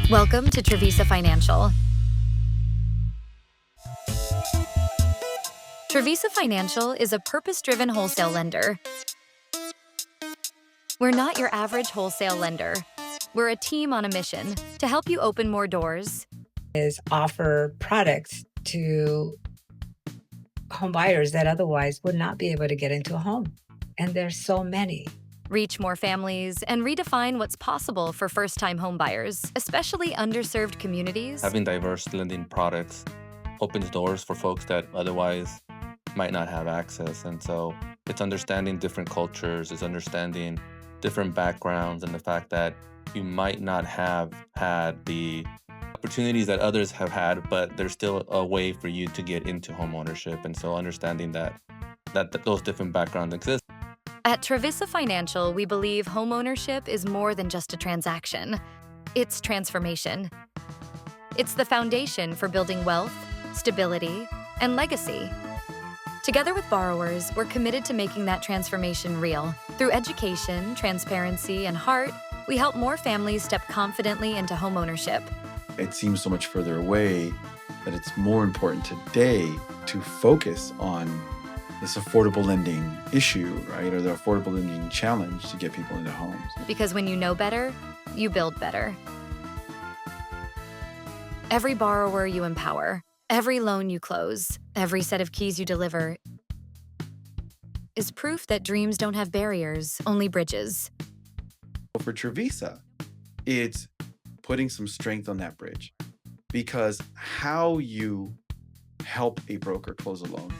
Welcome to Travisa Financial. Travisa Financial is a purpose-driven wholesale lender. We're not your average wholesale lender. We're a team on a mission to help you open more doors. Is offer products to home buyers that otherwise would not be able to get into a home. And there's so many. Reach more families and redefine what's possible for first-time homebuyers, especially underserved communities. Having diverse lending products opens doors for folks that otherwise might not have access. And so it's understanding different cultures, it's understanding different backgrounds, and the fact that you might not have had the opportunities that others have had, but there's still a way for you to get into homeownership. And so understanding that those different backgrounds exist. At Travisa Financial, we believe homeownership is more than just a transaction. It's transformation. It's the foundation for building wealth, stability, and legacy. Together with borrowers, we're committed to making that transformation real. Through education, transparency, and heart, we help more families step confidently into homeownership. It seems so much further away that it's more important today to focus on this affordable lending issue, right? Or the affordable lending challenge to get people into homes. Because when you know better, you build better. Every borrower you empower, every loan you close, every set of keys you deliver is proof that dreams don't have barriers, only bridges. For Travisa, it's putting some strength on that bridge, because how you help a broker close a loan,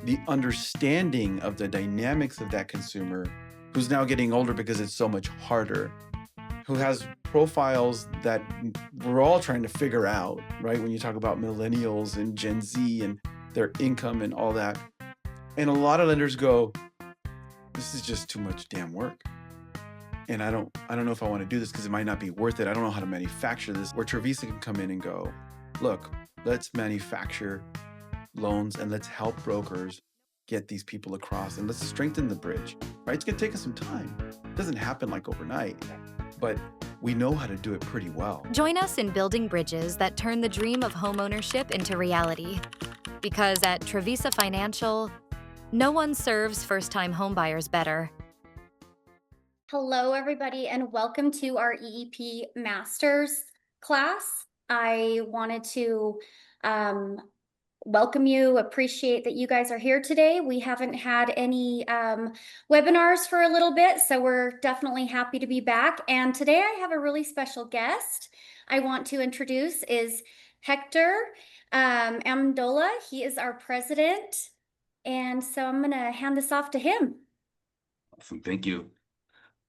the understanding of the dynamics of that consumer who's now getting older because it's so much harder, who has profiles that we're all trying to figure out, right? When you talk about millennials and Gen Z and their income and all that. And a lot of lenders go, this is just too much damn work. And I don't know if I want to do this because it might not be worth it. I don't know how to manufacture this. Where Travisa can come in and go, look, let's manufacture loans and let's help brokers get these people across, and let's strengthen the bridge, right? It's going to take us some time. It doesn't happen like overnight, but we know how to do it pretty well. Join us in building bridges that turn the dream of homeownership into reality. Because at Travisa Financial, no one serves first-time homebuyers better. Hello, everybody, and welcome to our EEP Masters class. I wanted to welcome you, appreciate that you guys are here today. We haven't had any webinars for a little bit, so we're definitely happy to be back. And today I have a really special guest I want to introduce is Hector Amendola. He is our president, and so I'm gonna hand this off to him. Awesome, thank you.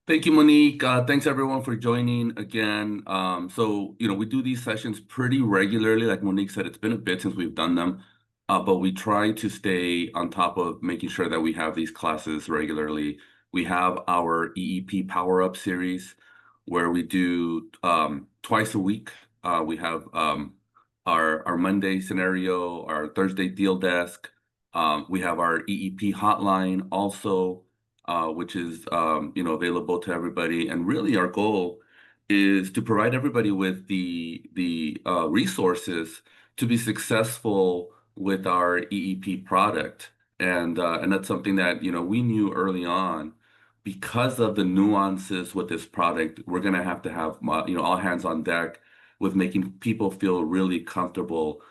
Thank you, Monique. Thanks everyone for joining again. So, we do these sessions pretty regularly. Like Monique said, it's been a bit since we've done them, but we try to stay on top of making sure that we have these classes regularly. We have our EEP Power Up series where we do twice a week. We have our Monday scenario, our Thursday deal desk. We have our EEP hotline also, which is available to everybody. And really our goal is to provide everybody with the resources to be successful with our EEP product. And that's something that we knew early on, because of the nuances with this product. We're going to have all hands on deck with making people feel really comfortable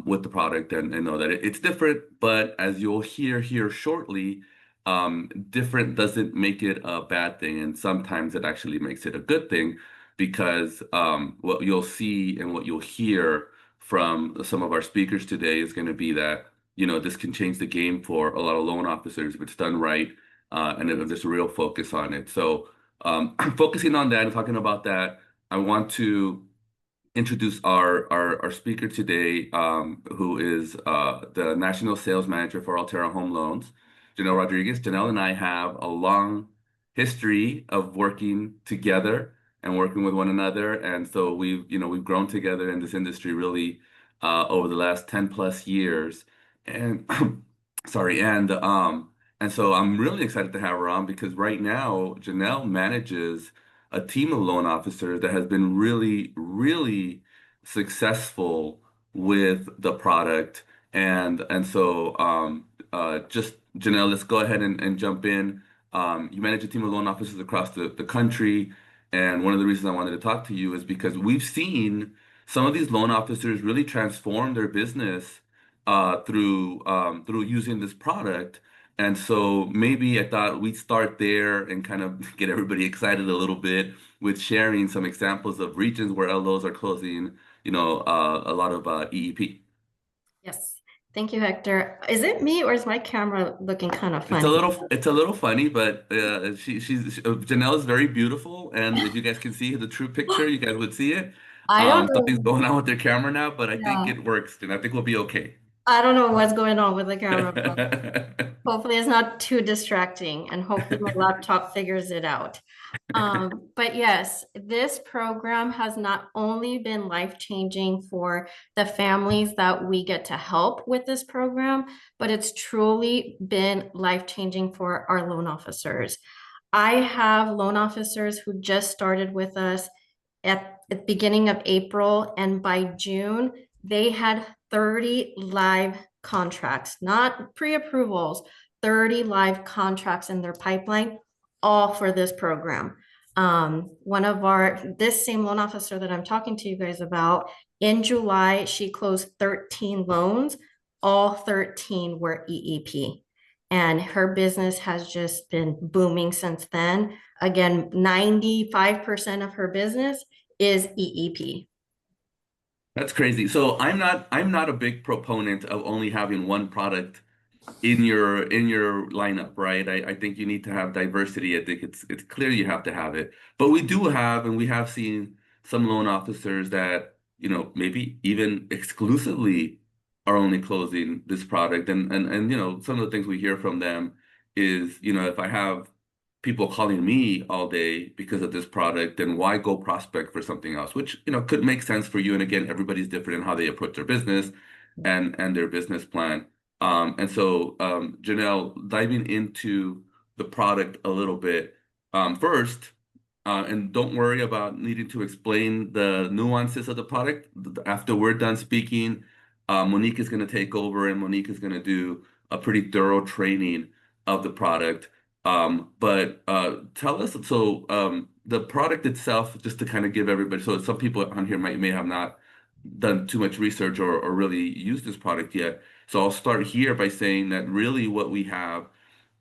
with the product and know that it's different. But as you'll hear here shortly, different doesn't make it a bad thing, and sometimes it actually makes it a good thing, because what you'll see and what you'll hear from some of our speakers today is going to be that this can change the game for a lot of loan officers if it's done right, and there's a real focus on it. So focusing on that and talking about that, I want to introduce our speaker today, who is the National Sales Manager for Alterra Home Loans, Janelle Rodriguez. Janelle and I have a long history of working together and working with one another, and so we've grown together in this industry really over the last 10 plus years. And sorry, and so I'm really excited to have her on, because right now Janelle manages a team of loan officers that has been really, really successful with the product. And so just Janelle, let's go ahead and jump in. You manage a team of loan officers across the country. And one of the reasons I wanted to talk to you is because we've seen some of these loan officers really transform their business through using this product. And so maybe I thought we'd start there and kind of get everybody excited a little bit with sharing some examples of regions where LOs are closing, a lot of EEP. Yes. Thank you, Hector. Is it me or is my camera looking kind of It's funny? a little funny, but Janelle is very beautiful, and if you guys can see the true picture, you guys would see it. I don't Something's know. going on with their camera now, but I think Yeah. it works, and I think we'll be okay. I don't know what's going on with the camera, but hopefully it's not too distracting and hopefully my laptop figures it out. But yes, this program has not only been life-changing for the families that we get to help with this program, but it's truly been life-changing for our loan officers. I have loan officers who just started with us at the beginning of April, and by June, they had 30 live contracts, not pre-approvals, 30 live contracts in their pipeline, all for this program. This same loan officer that I'm talking to you guys about, in July, she closed 13 loans, all 13 were EEP. And her business has just been booming since then. Again, 95% of her business is EEP. That's crazy. So I'm not a big proponent of only having one product in your lineup, right? I think you need to have diversity. I think it's clear you have to have it. But we do have, and we have seen some loan officers that, maybe even exclusively are only closing this product. And some of the things we hear from them is, if I have people calling me all day because of this product, then why go prospect for something else? Which, could make sense for you. And again, everybody's different in how they approach their business and their business plan. And so, Janelle, diving into the product a little bit, first, and don't worry about needing to explain the nuances of the product. After we're done speaking, Monique is going to take over, and Monique is going to do a pretty thorough training of the product. But tell us, so the product itself, just to kind of give everybody, so some people on here may have not done too much research or really used this product yet. So I'll start here by saying that really what we have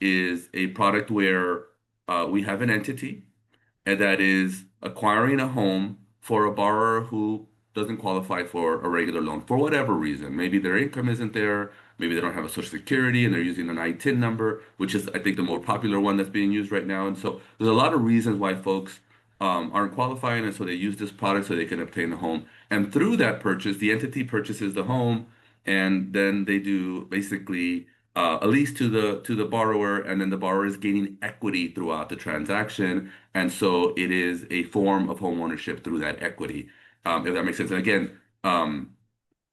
is a product where we have an entity and that is acquiring a home for a borrower who doesn't qualify for a regular loan for whatever reason. Maybe their income isn't there, maybe they don't have a social security and they're using an ITIN number, which is, I think, the more popular one that's being used right now. And so there's a lot of reasons why folks aren't qualifying, and so they use this product so they can obtain the home. And through that purchase, the entity purchases the home, and then they do basically a lease to the borrower, and then the borrower is gaining equity throughout the transaction, and so it is a form of home ownership through that equity, if that makes sense. And again,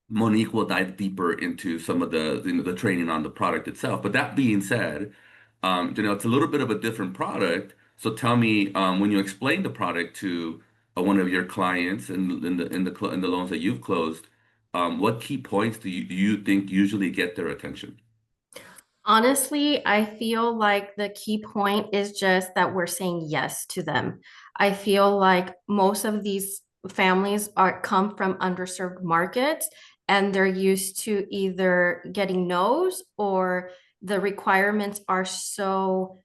Monique will dive deeper into some of the training on the product itself. But that being said, it's a little bit of a different product. So tell me, when you explain the product to one of your clients in the loans that you've closed, what key points do you think usually get their attention? Honestly, I feel like the key point is just that we're saying yes to them. I feel like most of these families come from underserved markets and they're used to either getting no's or the requirements are so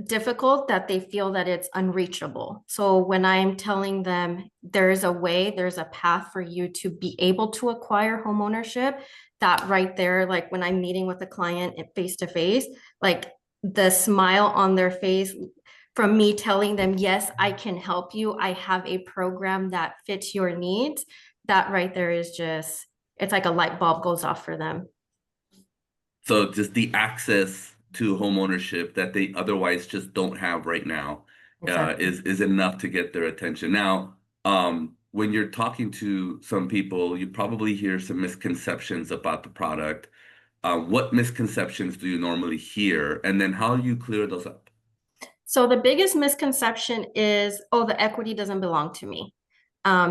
difficult that they feel that it's unreachable. So when I'm telling them there's a way, there's a path for you to be able to acquire home ownership, that right there, like when I'm meeting with a client face to face, like the smile on their face from me telling them, yes, I can help you. I have a program that fits your needs. That right there is just, it's like a light bulb goes off for them. So just the access to home ownership that they otherwise just don't have right now Exactly. is enough to get their attention. Now, when you're talking to some people, you probably hear some misconceptions about the product. What misconceptions do you normally hear? And then how do you clear those up? So the biggest misconception is, oh, the equity doesn't belong to me.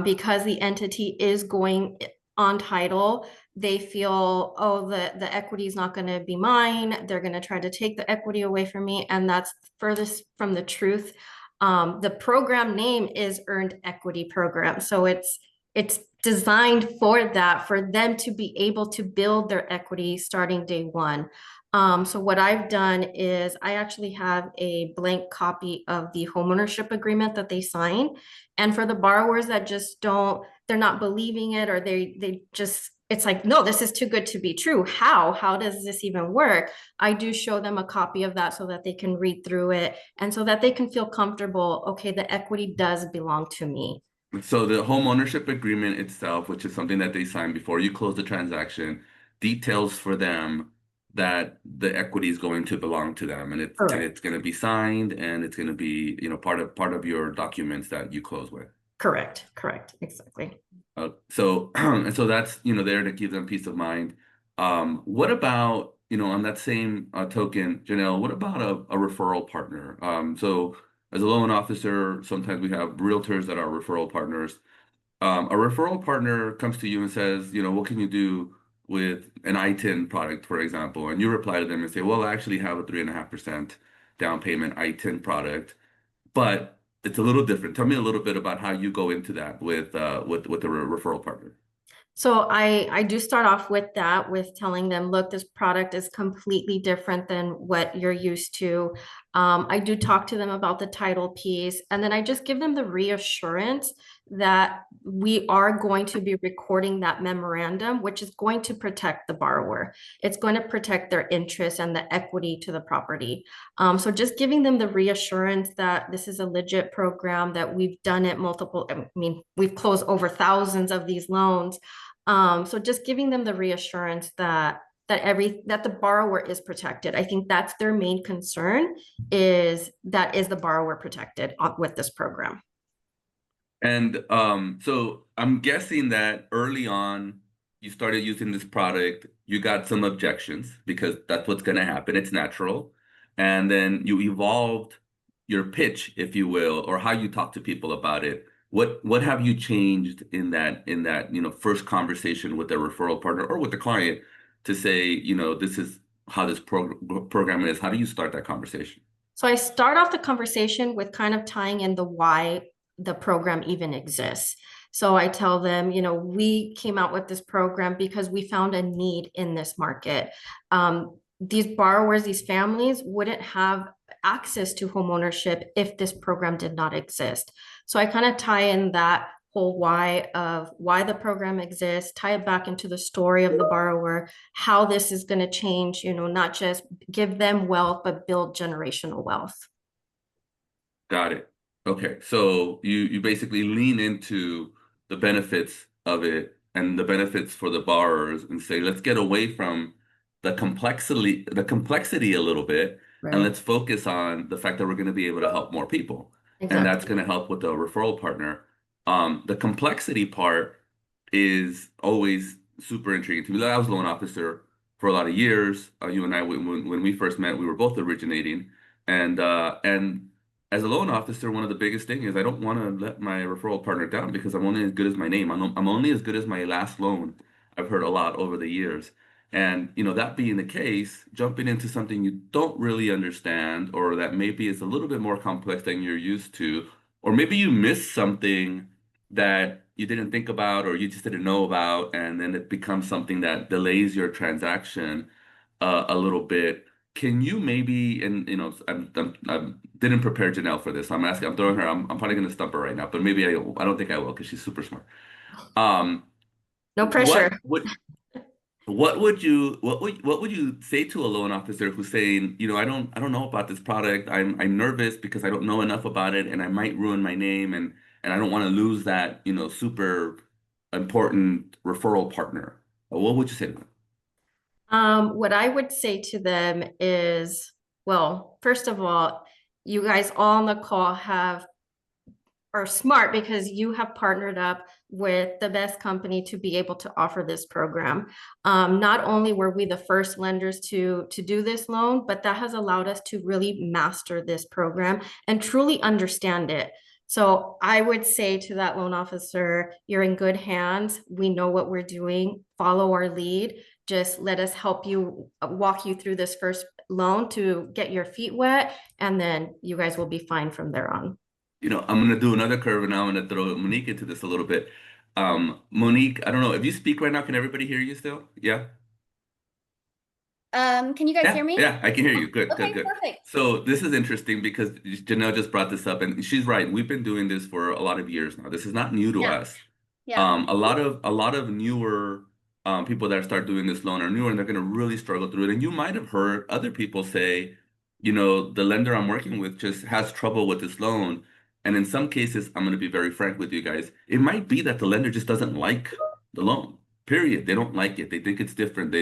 Because the entity is going on title, they feel, oh, the equity is not going to be mine. They're going to try to take the equity away from me. And that's furthest from the truth. The program name is Earned Equity Program. So it's designed for that, for them to be able to build their equity starting day one. So what I've done is I actually have a blank copy of the homeownership agreement that they sign. And for the borrowers that just don't, they're not believing it, or they just, it's like, no, this is too good to be true. How does this even work? I do show them a copy of that so that they can read through it and so that they can feel comfortable. Okay, the equity does belong to me. So the home ownership agreement itself, which is something that they sign before you close the transaction, details for them that the equity is going to belong to them, and it's going to be signed, and it's going to be, you know, part of your documents that you close with. Correct, exactly. So and so that's, you know, there to give them peace of mind. What about, you know, on that same token, Janelle, what about a referral partner? So as a loan officer, sometimes we have realtors that are referral partners. A referral partner comes to you and says, you know, what can you do with an I-10 product, for example? And you reply to them and say, well, I actually have a 3.5% down payment I-10 product, but it's a little different. Tell me a little bit about how you go into that with a referral partner. So I do start off with that, with telling them, look, this product is completely different than what you're used to. I do talk to them about the title piece, and then I just give them the reassurance that we are going to be recording that memorandum, which is going to protect the borrower. It's going to protect their interest and the equity to the property. So just giving them the reassurance that this is a legit program, that we've done it multiple, I mean, we've closed over thousands of these loans. So just giving them the reassurance that the borrower is protected. I think that's their main concern, is the borrower protected with this program. And so I'm guessing that early on you started using this product, you got some objections because that's what's going to happen. It's natural. And then you evolved your pitch, if you will, or how you talk to people about it. What have you changed in that, you know, first conversation with the referral partner or with the client to say, you know, this is how this program is? How do you start that conversation? So I start off the conversation with kind of tying in the why the program even exists. So I tell them, you know, we came out with this program because we found a need in this market. These borrowers, these families wouldn't have access to homeownership if this program did not exist. So I kind of tie in that whole why of why the program exists, tie it back into the story of the borrower, how this is going to change, you know, not just give them wealth, but build generational wealth. Got it. Okay. So you basically lean into the benefits of it and the benefits for the borrowers and say, let's get away from the complexity a little bit, and let's focus on the fact that we're going to be able to help more people. Exactly. And that's going to help with the referral partner. The complexity part is always super intriguing to me. I was a loan officer for a lot of years. You and I, when we first met, we were both originating, and as a loan officer, one of the biggest things is I don't want to let my referral partner down because I'm only as good as my name. I'm only as good as my last loan. I've heard a lot over the years. And, you know, that being the case, jumping into something you don't really understand, or that maybe is a little bit more complex than you're used to, or maybe you missed something that you didn't think about or you just didn't know about, and then it becomes something that delays your transaction a little bit. Can you maybe, and you know, I didn't prepare Janelle for this. I'm throwing her. I'm probably going to stump her right now, but maybe I don't think I will because she's super smart. No pressure. What would you say to a loan officer who's saying, you know, I don't know about this product. I'm nervous because I don't know enough about it, and I might ruin my name, and I don't want to lose that, you know, super important referral partner. What would you say to them? What I would say to them is, well, first of all, you guys all on the call have are smart because you have partnered up with the best company to be able to offer this program. Not only were we the first lenders to do this loan, but that has allowed us to really master this program and truly understand it. So I would say to that loan officer, you're in good hands. We know what we're doing. Follow our lead. Just let us help you walk you through this first loan to get your feet wet, and then you guys will be fine from there on. I'm going to do another curve, and now I'm going to throw Monique into this a little bit. Monique, I don't know if you speak right now. Can everybody hear you still? Yeah. Can you guys hear me? Yeah, I can hear you. Good, Okay, good. perfect. So this is interesting because Janelle just brought this up, and she's right. We've been doing this for a lot of years now. This is not new to us. Yeah. A lot of newer people that start doing this loan are newer, and they're going to really struggle through it. And you might have heard other people say, the lender I'm working with just has trouble with this loan. And in some cases, I'm going to be very frank with you guys. It might be that the lender just doesn't like the loan. Period. They don't like it. They think it's different.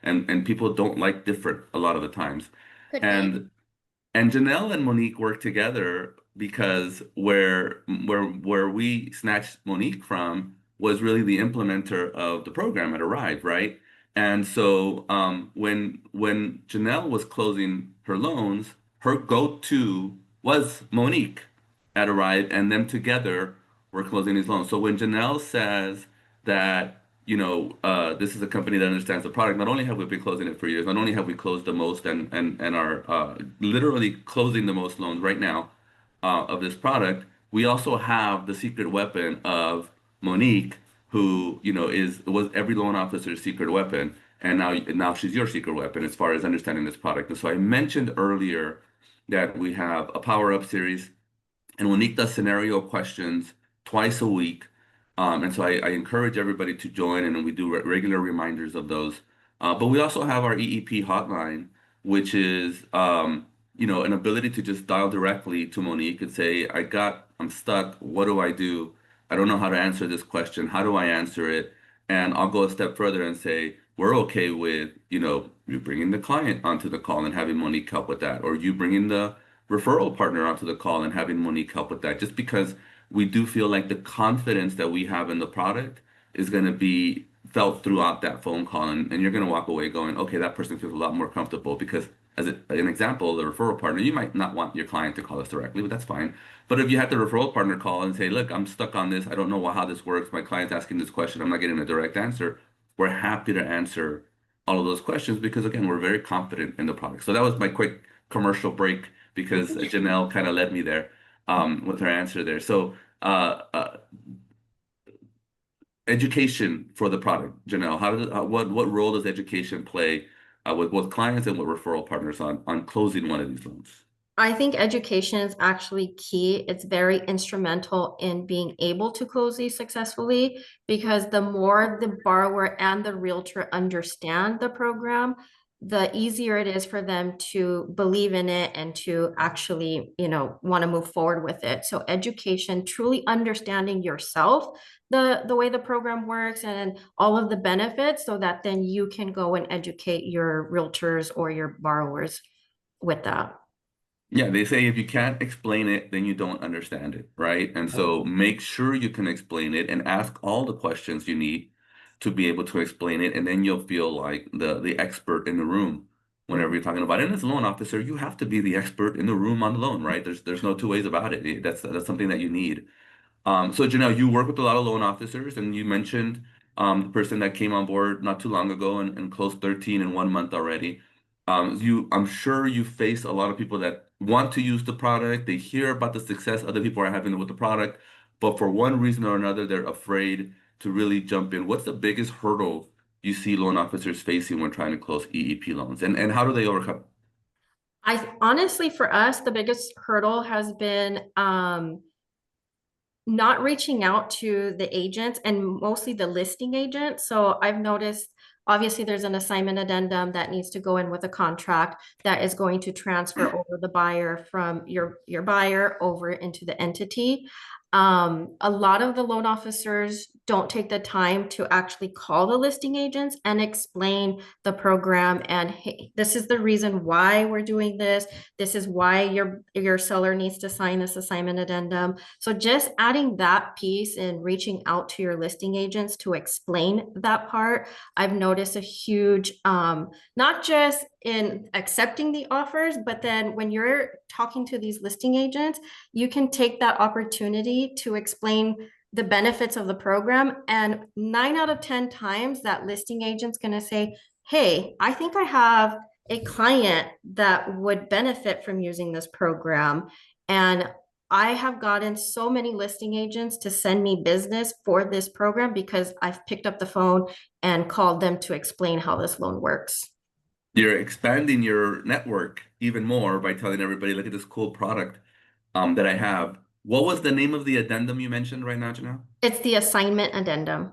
And people don't like different a lot of the times. Could be. And Janelle and Monique work together because where we snatched Monique from was really the implementer of the program at Arrive, right? And so when Janelle was closing her loans, her go-to was Monique at Arrive, and them together were closing these loans. So when Janelle says that this is a company that understands the product. Not only have we been closing it for years, not only have we closed the most and are literally closing the most loans right now of this product, we also have the secret weapon of Monique, who was every loan officer's secret weapon, and now she's your secret weapon as far as understanding this product. And so I mentioned earlier that we have a Power Up series, and Monique does scenario questions twice a week. And so I encourage everybody to join, and we do regular reminders of those. But we also have our EEP hotline, which is, an ability to just dial directly to Monique and say, I'm stuck. What do I do? I don't know how to answer this question. How do I answer it? And I'll go a step further and say, we're okay with, you bringing the client onto the call and having Monique help with that, or you bringing the referral partner onto the call and having Monique help with that, just because we do feel like the confidence that we have in the product is going to be felt throughout that phone call. And you're going to walk away going, okay, that person feels a lot more comfortable because, as an example, the referral partner, you might not want your client to call us directly, but that's fine. But if you have the referral partner call and say, look, I'm stuck on this. I don't know how this works. My client's asking this question. I'm not getting a direct answer. We're happy to answer all of those questions because, again, we're very confident in the product. So that was my quick commercial break because Janelle kind of led me there with her answer there. So education for the product, Janelle, what role does education play with both clients and with referral partners on closing one of these loans? I think education is actually key. It's very instrumental in being able to close these successfully, because the more the borrower and the realtor understand the program, the easier it is for them to believe in it and to actually, want to move forward with it. So education, truly understanding yourself, the way the program works and all of the benefits, so that then you can go and educate your realtors or your borrowers with that. Yeah, they say if you can't explain it, then you don't understand it, right? And so make sure you can explain it and ask all the questions you need to be able to explain it, and then you'll feel like the expert in the room whenever you're talking about it. And as a loan officer, you have to be the expert in the room on the loan, right? There's no two ways about it. That's something that you need. So Janelle, you work with a lot of loan officers, and you mentioned the person that came on board not too long ago and closed 13 in 1 month already. I'm sure you face a lot of people that want to use the product. They hear about the success other people are having with the product, but for one reason or another, they're afraid to really jump in. What's the biggest hurdle you see loan officers facing when trying to close EEP loans, and how do they overcome it? I honestly, for us, the biggest hurdle has been not reaching out to the agents, and mostly the listing agent. So I've noticed, obviously there's an assignment addendum that needs to go in with a contract that is going to transfer over the buyer from your buyer over into the entity. A lot of the loan officers don't take the time to actually call the listing agents and explain the program and, hey, this is the reason why we're doing this. This is why your seller needs to sign this assignment addendum. So just adding that piece and reaching out to your listing agents to explain that part, I've noticed a huge, not just in accepting the offers, but then when you're talking to these listing agents, you can take that opportunity to explain the benefits of the program. And 9 out of 10 times that listing agent's going to say, hey, I think I have a client that would benefit from using this program. And I have gotten so many listing agents to send me business for this program because I've picked up the phone and called them to explain how this loan works. You're expanding your network even more by telling everybody, look at this cool product that I have. What was the name of the addendum you mentioned right now, Janelle? It's the assignment addendum.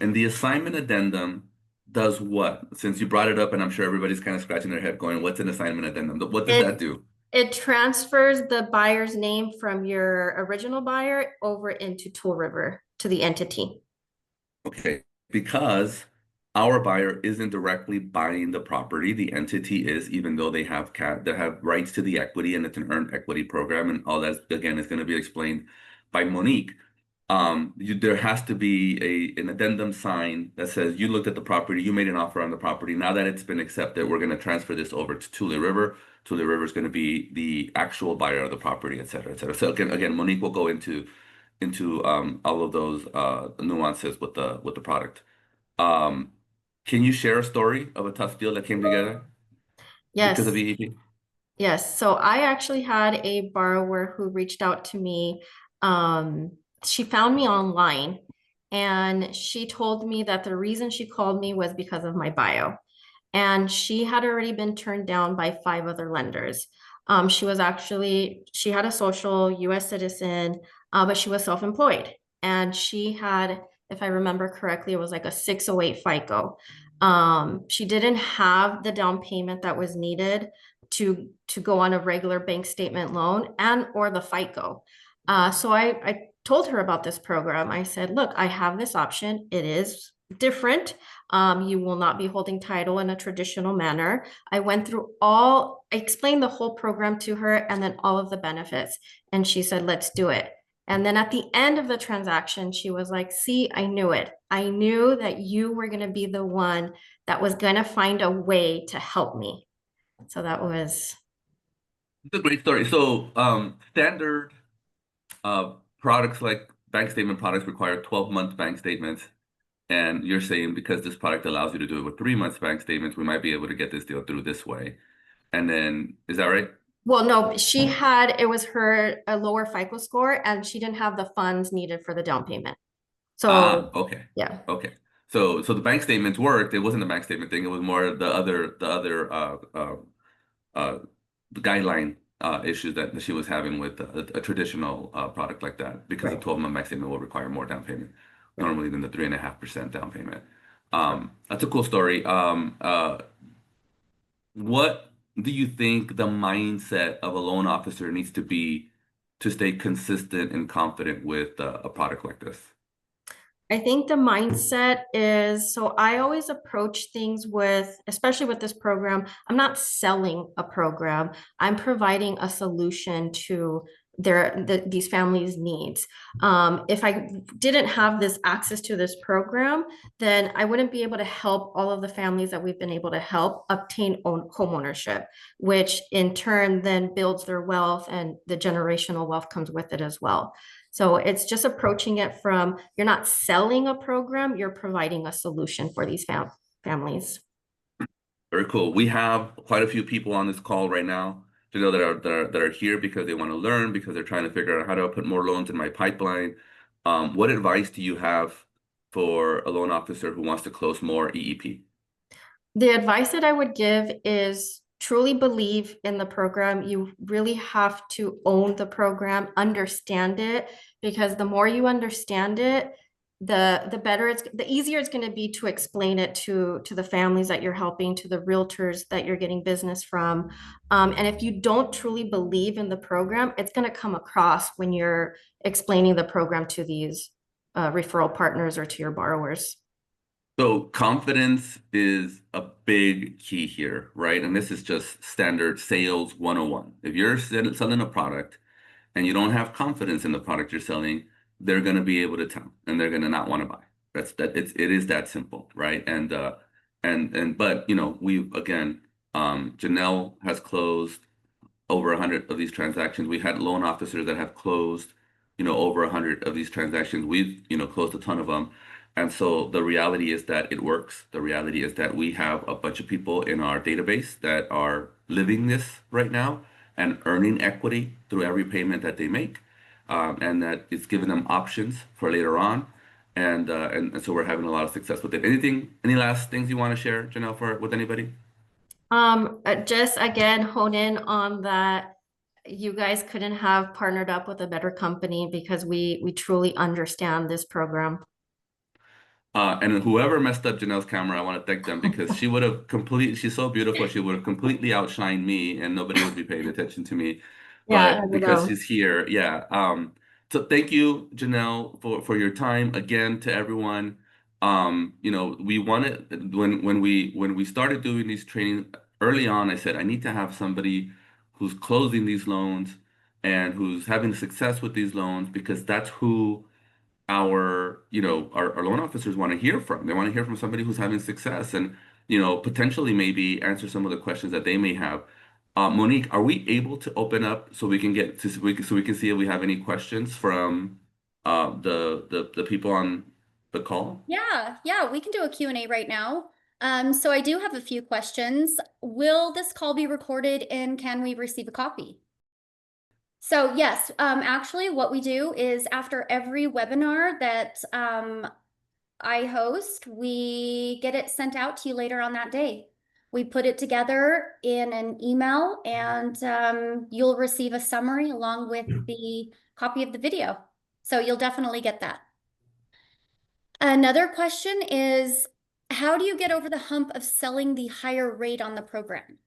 And the assignment addendum does what? Since you brought it up, and I'm sure everybody's kind of scratching their head going, what's an assignment addendum? What does that do? It transfers the buyer's name from your original buyer over into Tool River to the entity. Okay, because our buyer isn't directly buying the property, the entity is, even though they have rights to the equity, and it's an earned equity program, and all that again is going to be explained by Monique. There has to be an addendum signed that says you looked at the property, you made an offer on the property. Now that it's been accepted, we're going to transfer this over to Tule River. Tule River is going to be the actual buyer of the property, et cetera, et cetera. So again, Monique will go into all of those nuances with the product. Can you share a story of a tough deal that came together because of Yes. EEP? Yes. So I actually had a borrower who reached out to me. She found me online and she told me that the reason she called me was because of my bio. And she had already been turned down by 5 other lenders. She had a social US citizen, but she was self-employed. And she had, if I remember correctly, it was like a 608 FICO. She didn't have the down payment that was needed to go on a regular bank statement loan and or the FICO. So I told her about this program. I said, look, I have this option. It is different. You will not be holding title in a traditional manner. I explained the whole program to her and then all of the benefits. And she said, let's do it. And then at the end of the transaction, she was like, see, I knew it. I knew that you were going to be the one that was going to find a way to help me. So that was. It's a great story. So standard products like bank statement products require 12-month bank statements. And you're saying because this product allows you to do it with 3 months bank statements, we might be able to get this deal through this way. And then, is that right? Well, no, it was a lower FICO score and she didn't have the funds needed for the down payment. So, okay. Yeah. Okay. So the bank statements worked. It wasn't a bank statement thing. It was more the other the guideline issues that she was having with a traditional product like that, because Right. a 12-month bank statement will require more down payment normally than the 3.5% down payment. That's a cool story. What do you think the mindset of a loan officer needs to be to stay consistent and confident with a product like this? I think the mindset is, so I always approach things especially with this program, I'm not selling a program. I'm providing a solution to these families' needs. If I didn't have this access to this program, then I wouldn't be able to help all of the families that we've been able to help obtain home ownership, which in turn then builds their wealth, and the generational wealth comes with it as well. So it's just approaching it from, you're not selling a program, you're providing a solution for these families. Very cool. We have quite a few people on this call right now, you know, that are here because they want to learn, because they're trying to figure out how to put more loans in my pipeline. What advice do you have for a loan officer who wants to close more EEP? The advice that I would give is truly believe in the program. You really have to own the program, understand it, because the more you understand it, the better the easier it's going to be to explain it to the families that you're helping, to the realtors that you're getting business from. And if you don't truly believe in the program, it's going to come across when you're explaining the program to these referral partners or to your borrowers. So confidence is a big key here, right? And this is just standard sales 101. If you're selling a product and you don't have confidence in the product you're selling, they're going to be able to tell, and they're going to not want to buy. It is that simple, right? But you know, we've again, Janelle has closed over 100 of these transactions. We had loan officers that have closed, you know, over 100 of these transactions. We've, you know, closed a ton of them. And so the reality is that it works. The reality is that we have a bunch of people in our database that are living this right now and earning equity through every payment that they make, and that it's giving them options for later on. And so we're having a lot of success with it. Any last things you want to share, Janelle, with anybody? Just again, hone in on that. You guys couldn't have partnered up with a better company because we truly understand this program. And whoever messed up Janelle's camera, I want to thank them because she's so beautiful, she would have completely outshined me and nobody would be paying attention to me. Yeah, But because she's here, yeah. So thank you, Janelle, for your time. Again, to everyone. You know, we wanted when we started doing these training early on, I said I need to have somebody who's closing these loans and who's having success with these loans, because that's who our loan officers want to hear from. They want to hear from somebody who's having success and, you know, potentially maybe answer some of the questions that they may have. Monique, are we able to open up so we can so we can see if we have any questions from the people on the call? Yeah, we can do a Q&A right now. So I do have a few questions. Will this call be recorded and can we receive a copy? So yes, actually what we do is after every webinar that I host, we get it sent out to you later on that day. We put it together in an email and you'll receive a summary along with the copy of the video. So you'll definitely get that. Another question is, how do you get over the hump of selling the higher rate on the program?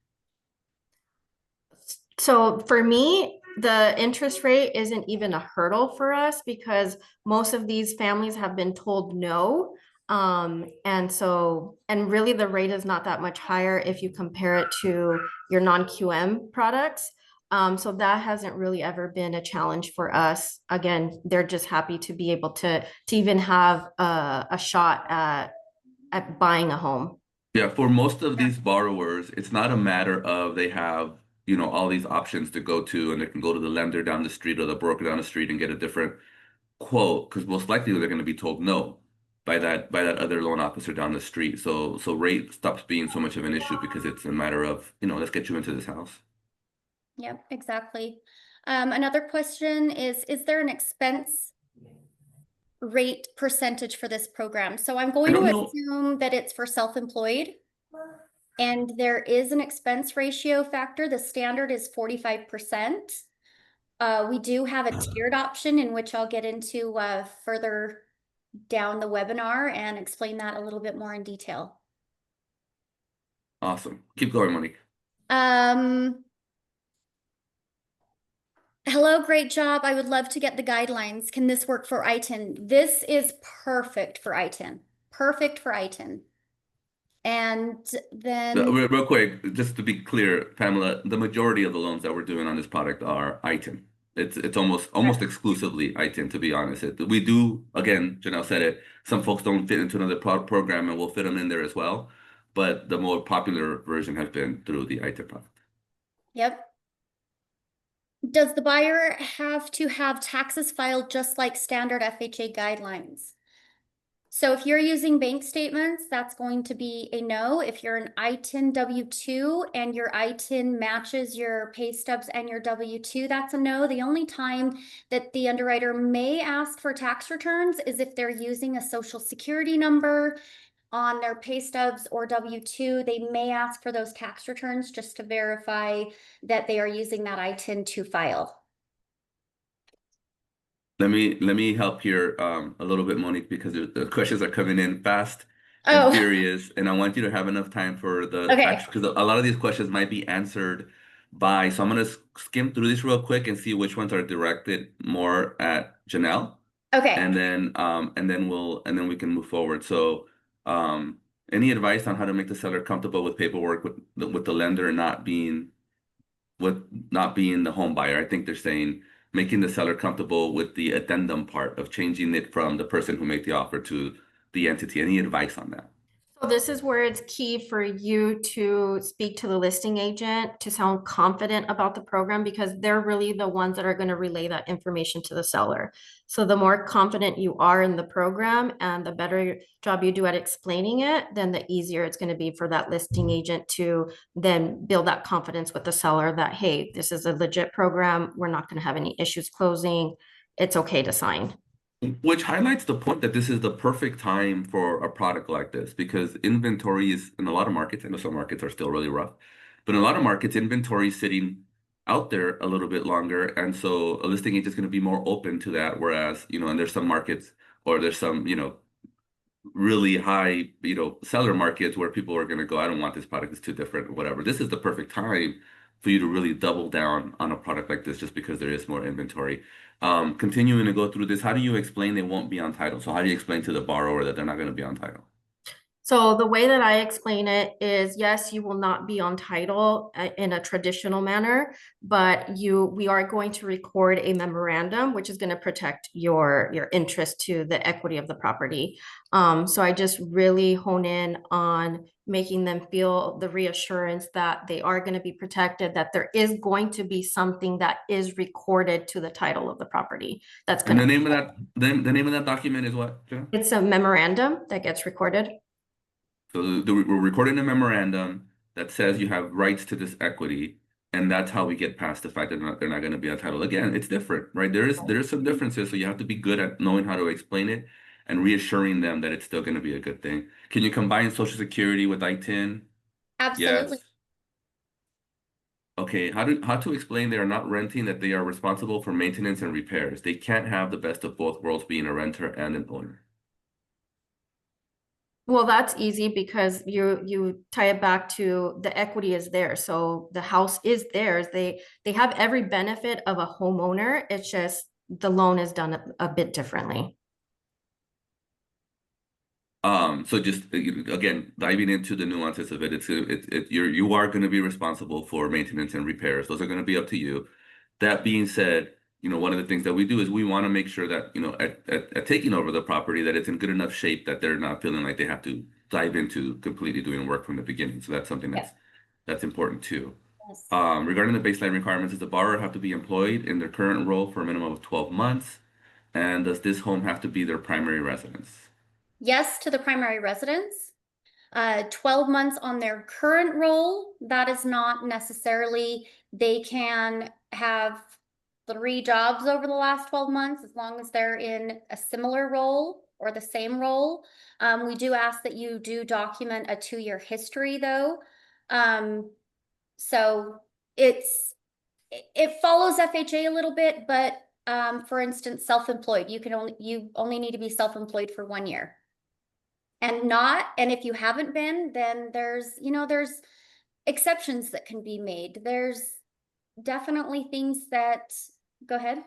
So for me, the interest rate isn't even a hurdle for us because most of these families have been told no. And really the rate is not that much higher if you compare it to your non-QM products. So that hasn't really ever been a challenge for us. Again, they're just happy to be able to even have a shot at buying a home. Yeah, for most of these borrowers, it's not a matter of they have, you know, all these options to go to, and they can go to the lender down the street or the broker down the street and get a different quote, because most likely they're going to be told no by that other loan officer down the street. So rate stops being so much of an issue because it's a matter of, you know, let's get you into this house. Yep, exactly. Another question is there an expense rate percentage for this program? So I'm going to assume that it's for self-employed. And there is an expense ratio factor. The standard is 45%. We do have a tiered option in which I'll get into further down the webinar and explain that a little bit more in detail. Awesome. Keep going, Monique. Hello, great job. I would love to get the guidelines. Can this work for ITIN? This is perfect for ITIN. Perfect for ITIN. And then real quick, just to be clear, Pamela, the majority of the loans that we're doing on this product are ITIN. It's almost exclusively ITIN, to be honest. We do, again, Janelle said it, some folks don't fit into another program and we'll fit them in there as well. But the more popular version has been through the ITIN product. Yep. Does the buyer have to have taxes filed just like standard FHA guidelines? So if you're using bank statements, that's going to be a no. If you're an ITIN W-2 and your ITIN matches your pay stubs and your W-2, that's a no. The only time that the underwriter may ask for tax returns is if they're using a social security number on their pay stubs or W-2. They may ask for those tax returns just to verify that they are using that ITIN to file. Let me help here a little bit, Monique, because the questions are coming in fast and Oh, furious, and I want you to have enough time for the okay. actual, because a lot of these questions might be answered by. So I'm gonna skim through this real quick and see which ones are directed more at Janelle, Okay. and then we can move forward. So any advice on how to make the seller comfortable with paperwork with the lender not being the home buyer? I think they're saying making the seller comfortable with the addendum part of changing it from the person who made the offer to the entity. Any advice on that? So this is where it's key for you to speak to the listing agent to sound confident about the program, because they're really the ones that are going to relay that information to the seller. So the more confident you are in the program and the better job you do at explaining it, then the easier it's going to be for that listing agent to then build that confidence with the seller that, hey, this is a legit program. We're not going to have any issues closing. It's okay to sign. Which highlights the point that this is the perfect time for a product like this, because inventory is in a lot of markets. I know some markets are still really rough, but in a lot of markets, inventory is sitting out there a little bit longer, and so a listing agent is going to be more open to that. Whereas, and there's some markets, or there's some, really high, seller markets where people are going to go, I don't want this product, it's too different, or whatever. This is the perfect time for you to really double down on a product like this, just because there is more inventory. Continuing to go through this, how do you explain they won't be on title? So how do you explain to the borrower that they're not going to be on title? So the way that I explain it is, yes, you will not be on title in a traditional manner, but we are going to record a memorandum, which is going to protect your interest to the equity of the property. So I just really hone in on making them feel the reassurance that they are going to be protected, that there is going to be something that is recorded to the title of the property. That's And going the to, name of the name of that document is what, Jenna? it's a memorandum that gets recorded. So we're recording a memorandum that says you have rights to this equity, and that's how we get past the fact that they're not going to be entitled. Again, it's different, right? There is some differences, so you have to be good at knowing how to explain it and reassuring them that it's still going to be a good thing. Can you combine Social Security with ITIN? Absolutely. Yes. Okay, how to explain they are not renting, that they are responsible for maintenance and repairs. They can't have the best of both worlds, being a renter and an owner. Well, that's easy because you tie it back to the equity is there. So the house is theirs. They have every benefit of a homeowner. It's just the loan is done a bit differently. So just again, diving into the nuances of it, you are going to be responsible for maintenance and repairs. Those are going to be up to you. That being said, one of the things that we do is we want to make sure that, at taking over the property, that it's in good enough shape that they're not feeling like they have to dive into completely doing work from the beginning. So that's something Yes. that's important too. Yes. Regarding the baseline requirements, does the borrower have to be employed in their current role for a minimum of 12 months? And does this home have to be their primary residence? Yes to the primary residence. 12 months on their current role. That is not necessarily, they can have 3 jobs over the last 12 months as long as they're in a similar role or the same role. We do ask that you do document a 2-year history though. So it follows FHA a little bit, but for instance, self-employed, you only need to be self-employed for 1 year. And if you haven't been, then there's exceptions that can be made. There's definitely things that, go ahead.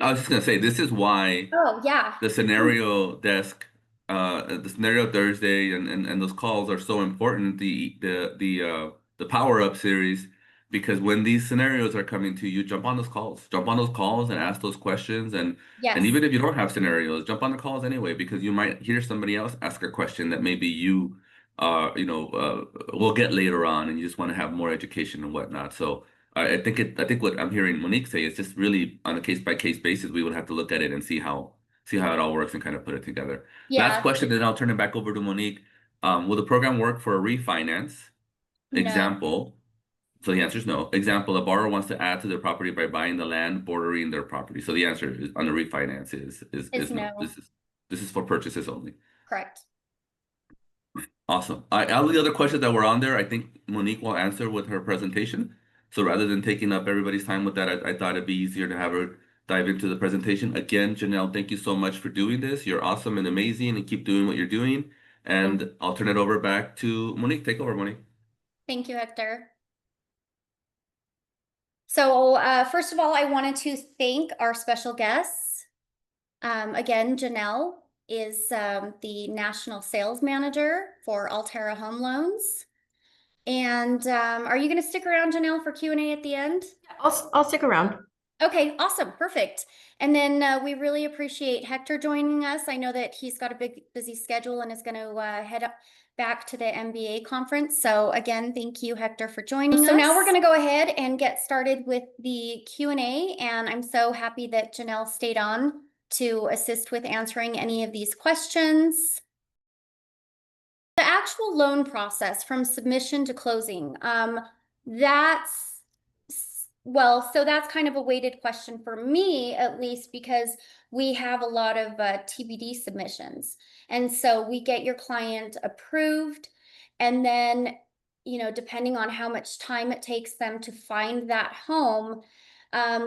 I was just gonna say, this is why Oh, yeah. the scenario desk, the scenario Thursday, and those calls are so important. The Power Up series, because when these scenarios are coming to you, jump on those calls and ask those questions, and Yes. even if you don't have scenarios, jump on the calls anyway, because you might hear somebody else ask a question that maybe you will get later on, and you just want to have more education and whatnot. So I think what I'm hearing Monique say is just really on a case by case basis. We would have to look at it and see how it all works and kind of put it together. Last Yeah. question, then I'll turn it back over to Monique. Will the program work for a refinance? No. Example. So the answer is no. Example: a borrower wants to add to their property by buying the land bordering their property. So the answer is, on the refinance is no. no. This is for purchases only. Correct. Awesome. All the other questions that were on there, I think Monique will answer with her presentation. So rather than taking up everybody's time with that, I thought it'd be easier to have her dive into the presentation. Again, Janelle, thank you so much for doing this. You're awesome and amazing, and keep doing what you're doing. And I'll turn it over back to Monique. Take over, Monique. Thank you, Hector. So first of all, I wanted to thank our special guests. Again, Janelle is the National Sales Manager for Alterra Home Loans. And are you going to stick around, Janelle, for Q&A at the end? I'll stick around. Okay, awesome, perfect. And then we really appreciate Hector joining us. I know that he's got a big, busy schedule and is going to head up back to the MBA conference. So again, thank you, Hector, for joining us. So now we're going to go ahead and get started with the Q&A. And I'm so happy that Janelle stayed on to assist with answering any of these questions. The actual loan process from submission to closing, so that's kind of a weighted question for me, at least, because we have a lot of TBD submissions. And so we get your client approved, and then, you know, depending on how much time it takes them to find that home,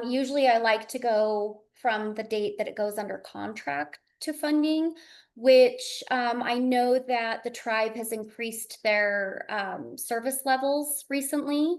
usually I like to go from the date that it goes under contract to funding, which I know that the tribe has increased their service levels recently.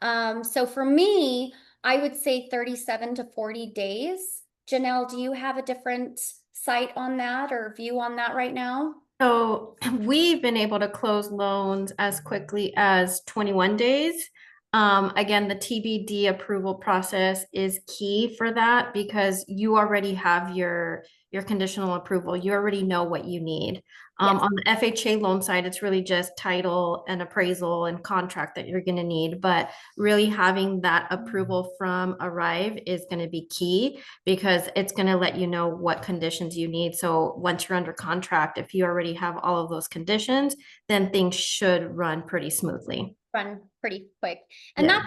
So for me, I would say 37 to 40 days. Janelle, do you have a different sight on that or view on that right now? So we've been able to close loans as quickly as 21 days. Again, the TBD approval process is key for that because you already have your conditional approval. You already know what you need. Yes. On the FHA loan side, it's really just title and appraisal and contract that you're going to need. But really having that approval from Arrive is going to be key because it's going to let you know what conditions you need. So once you're under contract, if you already have all of those conditions, then things should run pretty smoothly. Run pretty quick. And Yeah.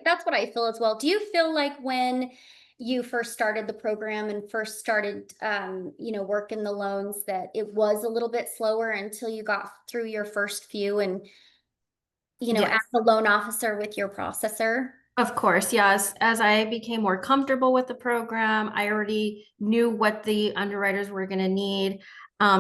that's what I feel as well. Do you feel like when you first started the program and first started working the loans that it was a little bit slower until you got through your first few and Yes. as a loan officer with your processor? Of course, yes. As I became more comfortable with the program, I already knew what the underwriters were going to need.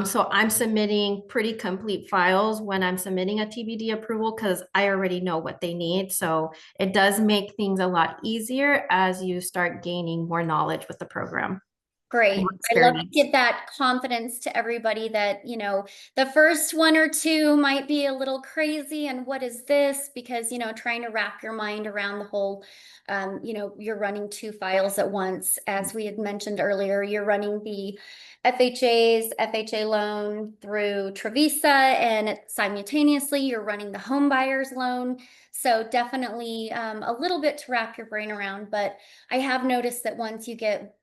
So I'm submitting pretty complete files when I'm submitting a TBD approval because I already know what they need. So it does make things a lot easier as you start gaining more knowledge with the program. Great. I love to give that confidence to everybody that, the first one or two might be a little crazy and what is this? Because, trying to wrap your mind around the whole, you're running two files at once. As we had mentioned earlier, you're running the FHA loan through Travisa, and simultaneously you're running the home buyer's loan. So definitely a little bit to wrap your brain around. But I have noticed that once you get,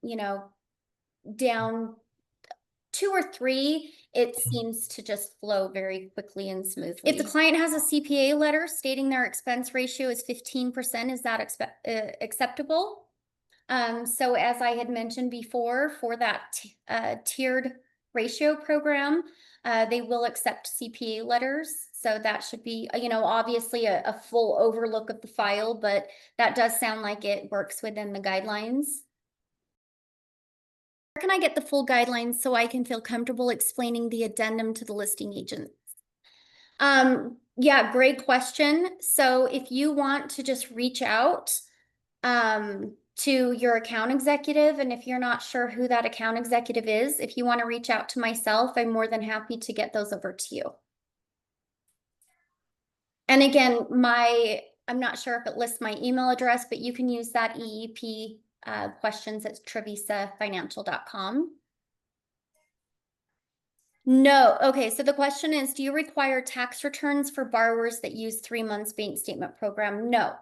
down 2 or 3, it seems to just flow very quickly and smoothly. If the client has a CPA letter stating their expense ratio is 15%, is that acceptable? So as I had mentioned before, for that tiered ratio program, they will accept CPA letters. So that should be, obviously a full overlook of the file, but that does sound like it works within the guidelines. Where can I get the full guidelines so I can feel comfortable explaining the addendum to the listing agents? Yeah, great question. So if you want to just reach out to your account executive, and if you're not sure who that account executive is, if you want to reach out to myself, I'm more than happy to get those over to you. And again, I'm not sure if it lists my email address, but you can use that EEP questions at travisafinancial.com. No. Okay. So the question is, do you require tax returns for borrowers that use 3 months bank statement program? No.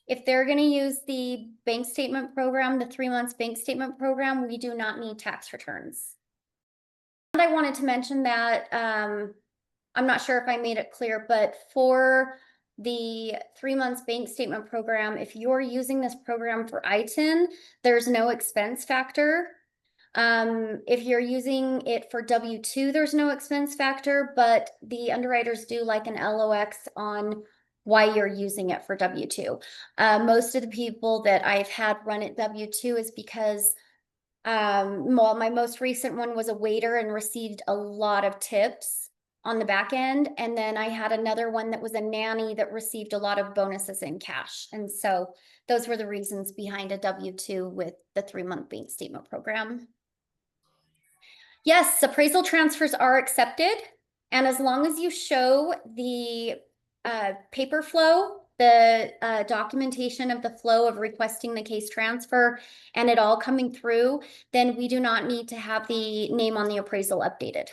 If they're going to use the bank statement program, the 3 months bank statement program, we do not need tax returns. And I wanted to mention that, I'm not sure if I made it clear, but for the 3 months bank statement program, if you're using this program for ITIN, there's no expense factor. If you're using it for W-2, there's no expense factor, but the underwriters do like an LOX on why you're using it for W-2. Most of the people that I've had run it W-2 is because well, my most recent one was a waiter and received a lot of tips on the back end. And then I had another one that was a nanny that received a lot of bonuses in cash. And so those were the reasons behind a W-2 with the 3-month bank statement program. Yes, appraisal transfers are accepted. And as long as you show the paper flow, the documentation of the flow of requesting the case transfer and it all coming through, then we do not need to have the name on the appraisal updated.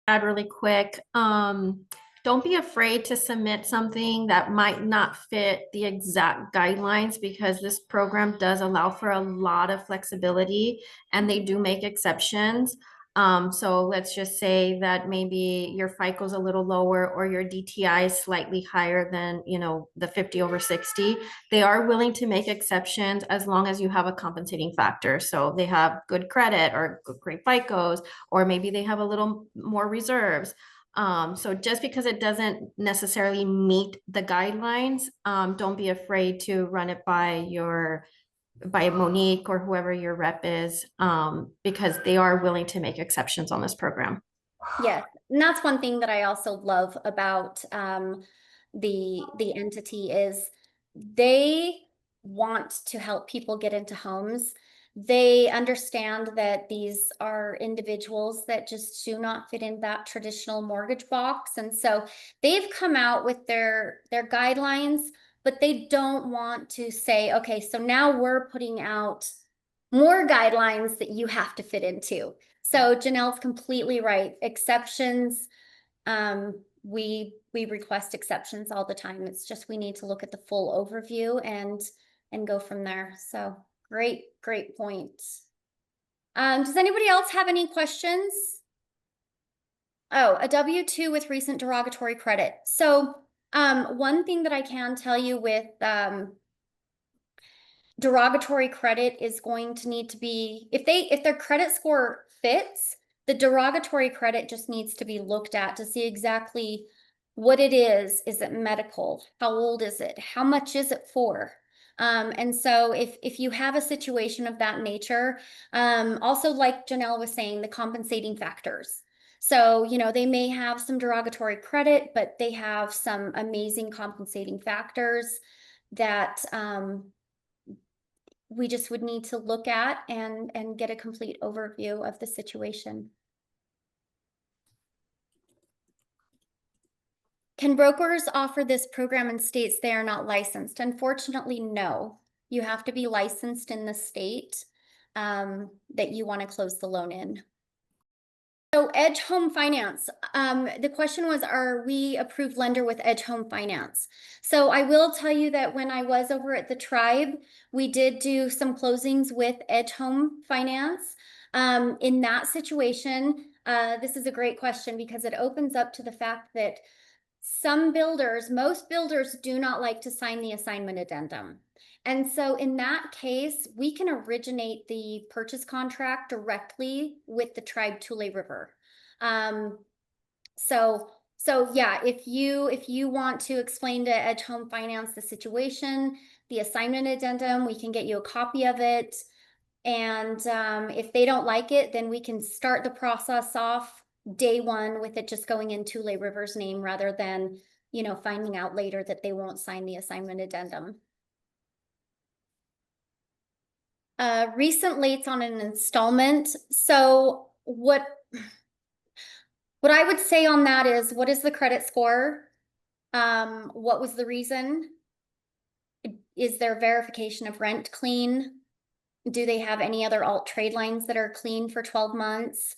Add really quick, don't be afraid to submit something that might not fit the exact guidelines, because this program does allow for a lot of flexibility and they do make exceptions. So let's just say that maybe your FICO is a little lower or your DTI is slightly higher than, you know, the 50/60. They are willing to make exceptions as long as you have a compensating factor. So they have good credit or great FICOs, or maybe they have a little more reserves. So just because it doesn't necessarily meet the guidelines, don't be afraid to run it by Monique or whoever your rep is, because they are willing to make exceptions on this program. Yes, and that's one thing that I also love about the entity is they want to help people get into homes. They understand that these are individuals that just do not fit in that traditional mortgage box. And so they've come out with their guidelines, but they don't want to say, okay, so now we're putting out more guidelines that you have to fit into. So Janelle's completely right. Exceptions, we request exceptions all the time. It's just we need to look at the full overview and go from there. So great point. Does anybody else have any questions? Oh, a W-2 with recent derogatory credit. So one thing that I can tell you with derogatory credit is going to need to be, if their credit score fits, the derogatory credit just needs to be looked at to see exactly what it is. Is it medical? How old is it? How much is it for? And so if you have a situation of that nature, also like Janelle was saying, the compensating factors. So, you know, they may have some derogatory credit, but they have some amazing compensating factors that we just would need to look at and get a complete overview of the situation. Can brokers offer this program in states they are not licensed? Unfortunately, no. You have to be licensed in the state that you want to close the loan in. So Edge Home Finance, the question was, are we approved lender with Edge Home Finance? So I will tell you that when I was over at the Tribe, we did do some closings with Edge Home Finance. In that situation, this is a great question because it opens up to the fact that most builders do not like to sign the assignment addendum. And so in that case, we can originate the purchase contract directly with the Tribe Tule River. So yeah, if you want to explain to Edge Home Finance the situation, the assignment addendum, we can get you a copy of it. And if they don't like it, then we can start the process off day one with it just going in Tule River's name rather than, you know, finding out later that they won't sign the assignment addendum. Recent lates on an installment. So what I would say on that is, what is the credit score? What was the reason? Is their verification of rent clean? Do they have any other alt trade lines that are clean for 12 months?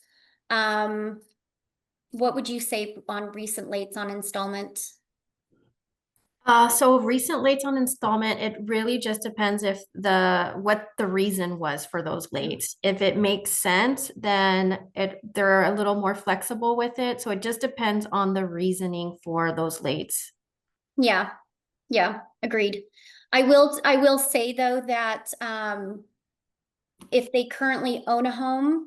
What would you say on recent lates on installment? So recent lates on installment, it really just depends if what the reason was for those lates. If it makes sense, then they're a little more flexible with it. So it just depends on the reasoning for those lates. Yeah, agreed. I will say though that if they currently own a home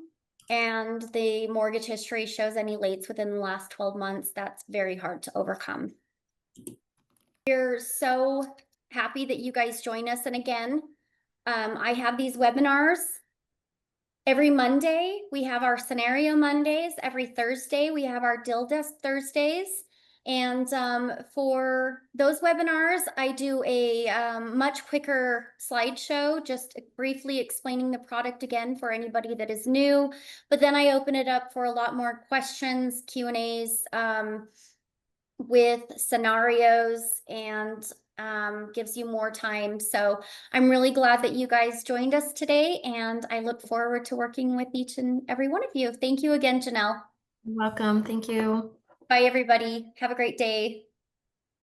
and the mortgage history shows any lates within the last 12 months, that's very hard to overcome. We're so happy that you guys join us. And again, I have these webinars every Monday. We have our scenario Mondays. Every Thursday, we have our Deal Desk Thursdays. And for those webinars, I do a much quicker slideshow, just briefly explaining the product again for anybody that is new. But then I open it up for a lot more questions, Q&As, with scenarios, and gives you more time. So I'm really glad that you guys joined us today, and I look forward to working with each and every one of you. Thank you again, Janelle. You're welcome. Thank you. Bye, everybody. Have a great day.